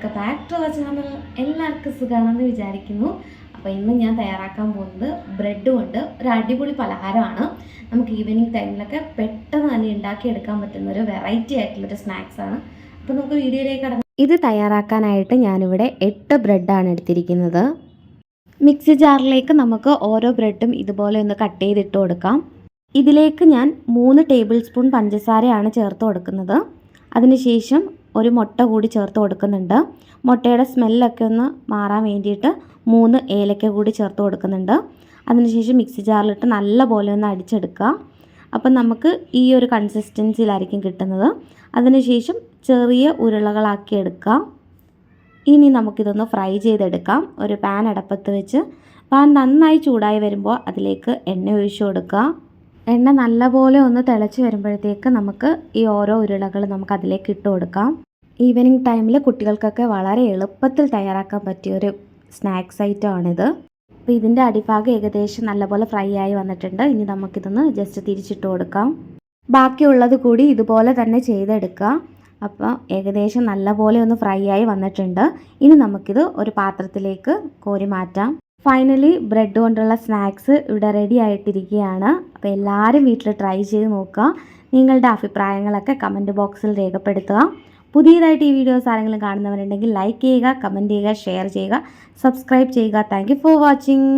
Welcome back to our channel. എല്ലാവർക്കും സുഖമാണെന്ന് വിചാരിക്കുന്നു. അപ്പോൾ ഇന്ന് ഞാൻ തയ്യാറാക്കാൻ പോകുന്നത് ബ്രെഡ് കൊണ്ട് ഒരു അടിപൊളി പലഹാരമാണ്. നമുക്ക് ഈവനിങ് ടൈമിലൊക്കെ പെട്ടെന്ന് തന്നെ ഉണ്ടാക്കിയെടുക്കാൻ പറ്റുന്ന ഒരു വെറൈറ്റി ആയിട്ടുള്ളൊരു സ്നാക്സാണ്. അപ്പോൾ നമുക്ക് വീഡിയോയിലേക്ക് കടന്നു. ഇത് തയ്യാറാക്കാനായിട്ട് ഞാനിവിടെ 8 ബ്രെഡാണ് എടുത്തിരിക്കുന്നത്. മിക്സി ജാറിലേക്ക് നമുക്ക് ഓരോ ബ്രെഡും ഇതുപോലെ ഒന്ന് കട്ട് ചെയ്തിട്ട് കൊടുക്കാം. ഇതിലേക്ക് ഞാൻ 3 ടേബിൾ സ്പൂൺ പഞ്ചസാരയാണ് ചേർത്ത് കൊടുക്കുന്നത്. അതിനുശേഷം ഒരു മുട്ട കൂടി ചേർത്ത് കൊടുക്കുന്നുണ്ട്. മുട്ടയുടെ സ്മെല്ലൊക്കെ ഒന്ന് മാറാൻ വേണ്ടിയിട്ട് 3 ഏലക്ക കൂടി ചേർത്ത് കൊടുക്കുന്നുണ്ട്. അതിനുശേഷം മിക്സി ജാറിലിട്ട് നല്ലപോലെ ഒന്ന് അടിച്ചെടുക്കുക. അപ്പം നമുക്ക് ഈ ഒരു കൺസിസ്റ്റൻസിയിലായിരിക്കും കിട്ടുന്നത്. അതിനുശേഷം ചെറിയ ഉരുളകളാക്കി എടുക്കുക. ഇനി നമുക്കിതൊന്ന് ഫ്രൈ ചെയ്തെടുക്കാം. ഒരു പാൻ അടപ്പത്ത് വെച്ച് പാൻ നന്നായി ചൂടായി വരുമ്പോൾ അതിലേക്ക് എണ്ണ ഒഴിച്ചു കൊടുക്കുക. എണ്ണ നല്ലപോലെ ഒന്ന് തിളച്ച് വരുമ്പോഴത്തേക്ക് നമുക്ക് ഈ ഓരോ ഉരുളകൾ നമുക്ക് അതിലേക്ക് ഇട്ട് കൊടുക്കാം. ഈവനിങ് ടൈമിൽ കുട്ടികൾക്കൊക്കെ വളരെ എളുപ്പത്തിൽ തയ്യാറാക്കാൻ പറ്റിയൊരു സ്നാക്സ് ഐറ്റമാണിത്. അപ്പോൾ ഇതിൻ്റെ അടിഭാഗം ഏകദേശം നല്ലപോലെ ഫ്രൈ ആയി വന്നിട്ടുണ്ട്. ഇനി നമുക്കിതൊന്ന് ജസ്റ്റ് തിരിച്ചിട്ട് കൊടുക്കാം. ബാക്കിയുള്ളത് കൂടി ഇതുപോലെ തന്നെ ചെയ്തെടുക്കുക. അപ്പോൾ ഏകദേശം നല്ലപോലെ ഒന്ന് ഫ്രൈ ആയി വന്നിട്ടുണ്ട്. ഇനി നമുക്കിത് ഒരു പാത്രത്തിലേക്ക് കോരി മാറ്റാം. ഫൈനലി ബ്രെഡ് കൊണ്ടുള്ള സ്നാക്സ് ഇവിടെ റെഡി ആയിട്ടിരിക്കുകയാണ്. അപ്പോൾ എല്ലാവരും വീട്ടിൽ ട്രൈ ചെയ്ത് നോക്കുക. നിങ്ങളുടെ അഭിപ്രായങ്ങളൊക്കെ കമൻറ്റ് ബോക്സിൽ രേഖപ്പെടുത്തുക. പുതിയതായിട്ട് ഈ വീഡിയോസ് ആരെങ്കിലും കാണുന്നവരുണ്ടെങ്കിൽ ലൈക്ക് ചെയ്യുക, കമൻറ്റ് ചെയ്യുക, ഷെയർ ചെയ്യുക, സബ്സ്ക്രൈബ് ചെയ്യുക. Thank you for watching.